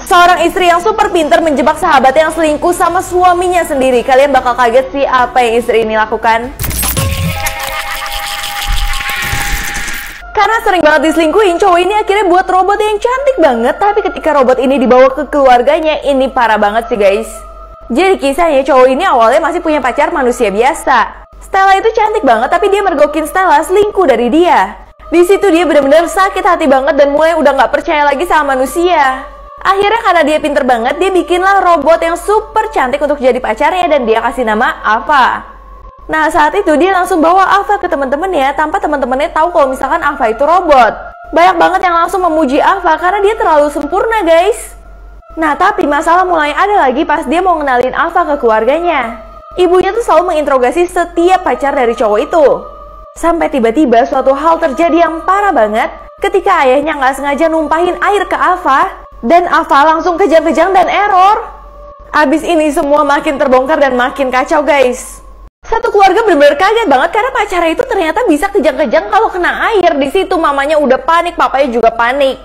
Seorang istri yang super pintar menjebak sahabat yang selingkuh sama suaminya sendiri. Kalian bakal kaget sih apa yang istri ini lakukan. Karena sering banget diselingkuhin, cowok ini akhirnya buat robot yang cantik banget. Tapi ketika robot ini dibawa ke keluarganya, ini parah banget sih guys. Jadi kisahnya cowok ini awalnya masih punya pacar manusia biasa. Stella itu cantik banget, tapi dia mergokin Stella selingkuh dari dia. Di situ dia benar-benar sakit hati banget dan mulai udah nggak percaya lagi sama manusia. Akhirnya karena dia pinter banget, dia bikinlah robot yang super cantik untuk jadi pacarnya dan dia kasih nama Ava. Nah saat itu dia langsung bawa Ava ke teman-temannya tanpa teman-temannya tahu kalau misalkan Ava itu robot. Banyak banget yang langsung memuji Ava karena dia terlalu sempurna guys. Nah tapi masalah mulai ada lagi pas dia mau ngenalin Ava ke keluarganya. Ibunya tuh selalu menginterogasi setiap pacar dari cowok itu. Sampai tiba-tiba suatu hal terjadi yang parah banget ketika ayahnya nggak sengaja numpahin air ke Ava. Dan Ava langsung kejang-kejang dan error. Abis ini semua makin terbongkar dan makin kacau guys. Satu keluarga bener-bener kaget banget karena pacarnya itu ternyata bisa kejang-kejang kalau kena air. Di situ mamanya udah panik, papanya juga panik.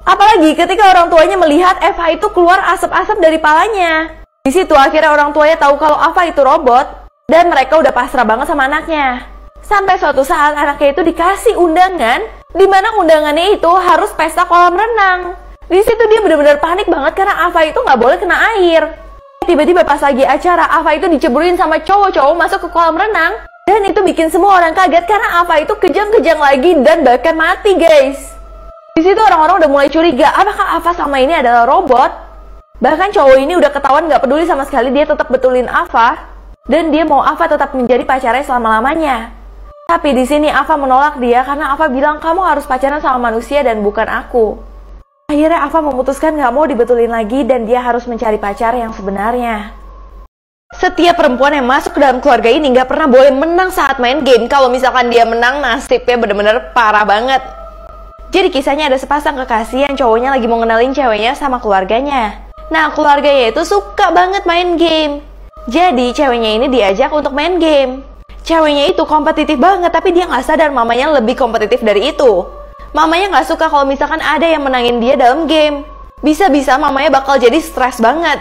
Apalagi ketika orang tuanya melihat Eva itu keluar asap-asap dari palanya. Di situ akhirnya orang tuanya tahu kalau Ava itu robot dan mereka udah pasrah banget sama anaknya. Sampai suatu saat anaknya itu dikasih undangan, di mana undangannya itu harus pesta kolam renang. Di situ dia benar-benar panik banget karena Ava itu nggak boleh kena air. Tiba-tiba pas lagi acara, Ava itu diceburin sama cowok-cowok masuk ke kolam renang. Dan itu bikin semua orang kaget karena Ava itu kejang-kejang lagi dan bahkan mati guys. Di situ orang-orang udah mulai curiga, apakah Ava sama ini adalah robot? Bahkan cowok ini udah ketahuan nggak peduli sama sekali, dia tetap betulin Ava. Dan dia mau Ava tetap menjadi pacarnya selama-lamanya. Tapi di sini Ava menolak dia karena Ava bilang kamu harus pacaran sama manusia dan bukan aku. Akhirnya Ava memutuskan gak mau dibetulin lagi dan dia harus mencari pacar yang sebenarnya. Setiap perempuan yang masuk ke dalam keluarga ini gak pernah boleh menang saat main game. Kalau misalkan dia menang, nasibnya bener-bener parah banget. Jadi kisahnya ada sepasang kekasih yang cowoknya lagi mau ngenalin ceweknya sama keluarganya. Nah keluarganya itu suka banget main game. Jadi ceweknya ini diajak untuk main game. Ceweknya itu kompetitif banget tapi dia gak sadar mamanya lebih kompetitif dari itu. Mamanya nggak suka kalau misalkan ada yang menangin dia dalam game. Bisa-bisa mamanya bakal jadi stres banget.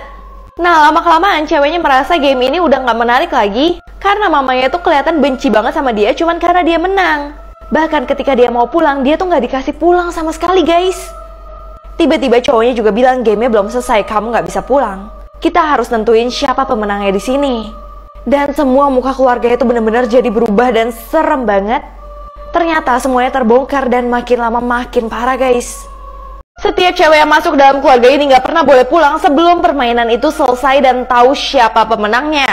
Nah lama-kelamaan ceweknya merasa game ini udah nggak menarik lagi. Karena mamanya tuh kelihatan benci banget sama dia cuman karena dia menang. Bahkan ketika dia mau pulang, dia tuh nggak dikasih pulang sama sekali guys. Tiba-tiba cowoknya juga bilang gamenya belum selesai, kamu nggak bisa pulang. Kita harus nentuin siapa pemenangnya di sini. Dan semua muka keluarga itu benar-benar jadi berubah dan serem banget. Ternyata semuanya terbongkar dan makin lama makin parah guys. Setiap cewek yang masuk dalam keluarga ini gak pernah boleh pulang sebelum permainan itu selesai dan tahu siapa pemenangnya.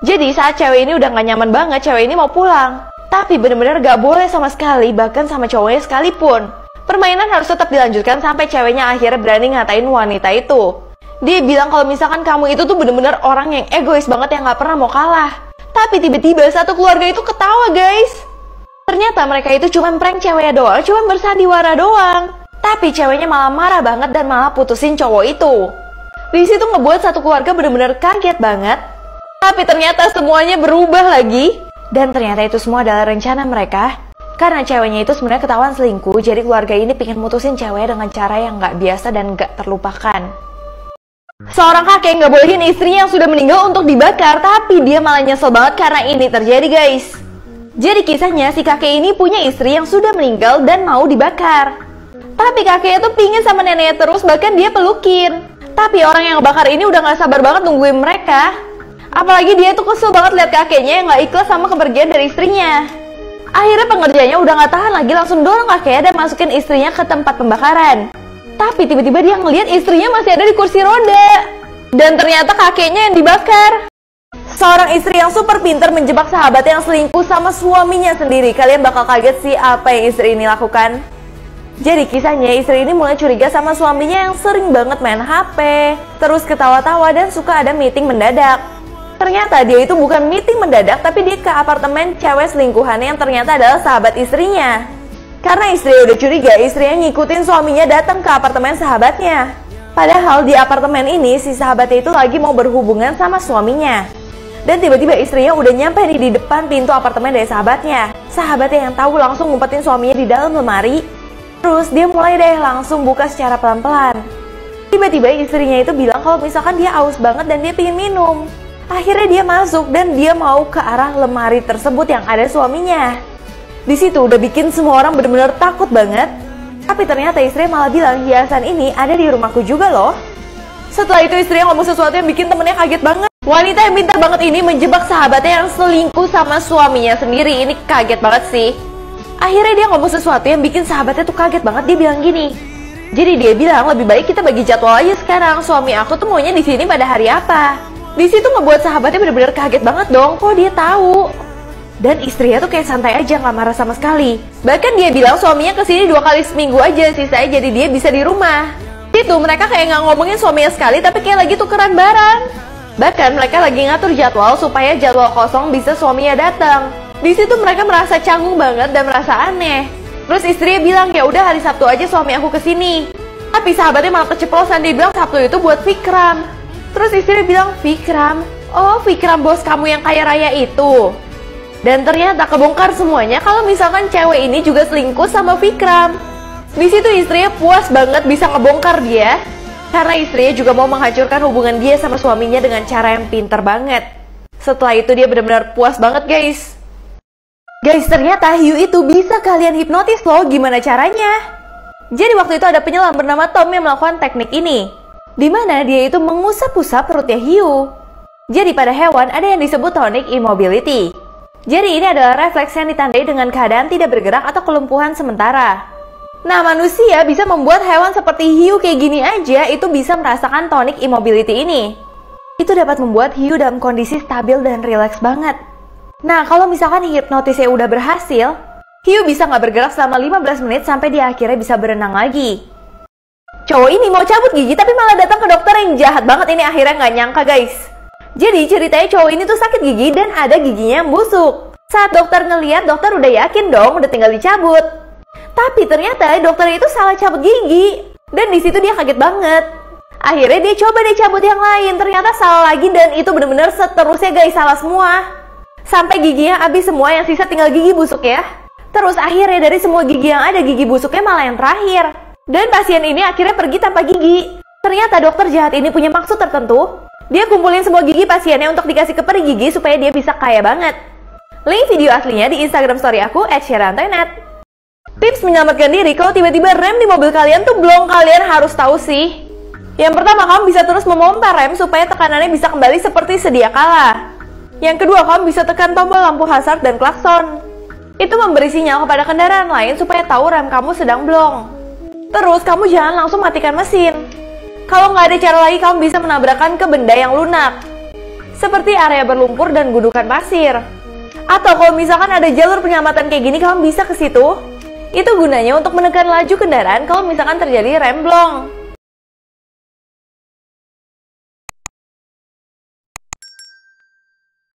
Jadi saat cewek ini udah gak nyaman banget, cewek ini mau pulang. Tapi bener-bener gak boleh sama sekali, bahkan sama cowoknya sekalipun. Permainan harus tetap dilanjutkan sampai ceweknya akhirnya berani ngatain wanita itu. Dia bilang kalau misalkan kamu itu tuh bener-bener orang yang egois banget yang gak pernah mau kalah. Tapi tiba-tiba satu keluarga itu ketawa guys. Ternyata mereka itu cuma prank ceweknya doang, cuma bersandiwara doang. Tapi ceweknya malah marah banget dan malah putusin cowok itu. Di situ ngebuat satu keluarga bener-bener kaget banget. Tapi ternyata semuanya berubah lagi. Dan ternyata itu semua adalah rencana mereka. Karena ceweknya itu sebenarnya ketahuan selingkuh, jadi keluarga ini pengen mutusin ceweknya dengan cara yang gak biasa dan gak terlupakan. Seorang kakek nggak bolehin istrinya yang sudah meninggal untuk dibakar, tapi dia malah nyesel banget karena ini terjadi guys. Jadi kisahnya si kakek ini punya istri yang sudah meninggal dan mau dibakar. Tapi kakeknya tuh pingin sama neneknya terus, bahkan dia pelukin. Tapi orang yang bakar ini udah gak sabar banget nungguin mereka. Apalagi dia tuh kesel banget lihat kakeknya yang gak ikhlas sama kepergian dari istrinya. Akhirnya pengerjanya udah gak tahan lagi, langsung dorong kakeknya dan masukin istrinya ke tempat pembakaran. Tapi tiba-tiba dia ngeliat istrinya masih ada di kursi roda. Dan ternyata kakeknya yang dibakar. Seorang istri yang super pintar menjebak sahabat yang selingkuh sama suaminya sendiri. Kalian bakal kaget sih apa yang istri ini lakukan. Jadi kisahnya istri ini mulai curiga sama suaminya yang sering banget main HP, terus ketawa-tawa dan suka ada meeting mendadak. Ternyata dia itu bukan meeting mendadak, tapi dia ke apartemen cewek selingkuhannya yang ternyata adalah sahabat istrinya. Karena istri udah curiga, istrinya ngikutin suaminya datang ke apartemen sahabatnya. Padahal di apartemen ini si sahabatnya itu lagi mau berhubungan sama suaminya. Dan tiba-tiba istrinya udah nyampe di depan pintu apartemen dari sahabatnya. Sahabatnya yang tahu langsung ngumpetin suaminya di dalam lemari. Terus dia mulai deh langsung buka secara pelan-pelan. Tiba-tiba istrinya itu bilang kalau misalkan dia haus banget dan dia pengen minum. Akhirnya dia masuk dan dia mau ke arah lemari tersebut yang ada suaminya. Di situ udah bikin semua orang benar-benar takut banget. Tapi ternyata istrinya malah bilang hiasan ini ada di rumahku juga loh. Setelah itu istrinya ngomong sesuatu yang bikin temennya kaget banget. Wanita yang pintar banget ini menjebak sahabatnya yang selingkuh sama suaminya sendiri. Ini kaget banget sih. Akhirnya dia ngomong sesuatu yang bikin sahabatnya tuh kaget banget. Dia bilang gini. Jadi dia bilang lebih baik kita bagi jadwal aja sekarang. Suami aku tuh maunya di sini pada hari apa. Di situ ngebuat sahabatnya benar-benar kaget banget dong. Kok dia tahu? Dan istrinya tuh kayak santai aja, nggak marah sama sekali. Bahkan dia bilang suaminya kesini 2 kali seminggu aja, sisanya jadi dia bisa di rumah. Itu mereka kayak nggak ngomongin suaminya sekali, tapi kayak lagi tukeran barang. Bahkan mereka lagi ngatur jadwal supaya jadwal kosong bisa suaminya datang. Di situ mereka merasa canggung banget dan merasa aneh. Terus istrinya bilang ya udah hari Sabtu aja suami aku kesini. Tapi sahabatnya malah keceplosan, dia bilang Sabtu itu buat Vikram. Terus istrinya bilang Vikram? Oh Vikram bos kamu yang kaya raya itu. Dan ternyata kebongkar semuanya kalau misalkan cewek ini juga selingkuh sama Vikram. Di situ istrinya puas banget bisa ngebongkar dia. Karena istrinya juga mau menghancurkan hubungan dia sama suaminya dengan cara yang pintar banget. Setelah itu dia benar-benar puas banget guys. Guys ternyata hiu itu bisa kalian hipnotis loh, gimana caranya? Jadi waktu itu ada penyelam bernama Tom yang melakukan teknik ini. Dimana dia itu mengusap-usap perutnya hiu. Jadi pada hewan ada yang disebut tonic immobility. Jadi ini adalah refleks yang ditandai dengan keadaan tidak bergerak atau kelumpuhan sementara. Nah manusia bisa membuat hewan seperti hiu kayak gini aja itu bisa merasakan tonic immobility ini. Itu dapat membuat hiu dalam kondisi stabil dan rileks banget. Nah kalau misalkan hipnotisnya udah berhasil, hiu bisa nggak bergerak selama 15 menit sampai dia akhirnya bisa berenang lagi. Cowok ini mau cabut gigi tapi malah datang ke dokter yang jahat banget ini, akhirnya nggak nyangka guys. Jadi ceritanya cowok ini tuh sakit gigi dan ada giginya yang busuk. Saat dokter ngeliat, dokter udah yakin dong, udah tinggal dicabut. Tapi ternyata dokter itu salah cabut gigi. Dan di situ dia kaget banget. Akhirnya dia coba deh cabut yang lain, ternyata salah lagi dan itu bener-bener seterusnya guys, salah semua. Sampai giginya habis semua, yang sisa tinggal gigi busuk ya. Terus akhirnya dari semua gigi yang ada, gigi busuknya malah yang terakhir. Dan pasien ini akhirnya pergi tanpa gigi. Ternyata dokter jahat ini punya maksud tertentu. Dia kumpulin semua gigi pasiennya untuk dikasih ke peri gigi supaya dia bisa kaya banget. Link video aslinya di Instagram story aku @syarantoynet. Tips menyelamatkan diri kalau tiba-tiba rem di mobil kalian tuh belum kalian harus tahu sih. Yang pertama, kamu bisa terus memompa rem supaya tekanannya bisa kembali seperti sedia kala. Yang kedua, kamu bisa tekan tombol lampu hazard dan klakson. Itu memberi sinyal kepada kendaraan lain supaya tahu rem kamu sedang blong. Terus kamu jangan langsung matikan mesin. Kalau nggak ada cara lagi, kamu bisa menabrakkan ke benda yang lunak, seperti area berlumpur dan gundukan pasir. Atau kalau misalkan ada jalur penyelamatan kayak gini, kamu bisa ke situ. Itu gunanya untuk menekan laju kendaraan kalau misalkan terjadi rem blong.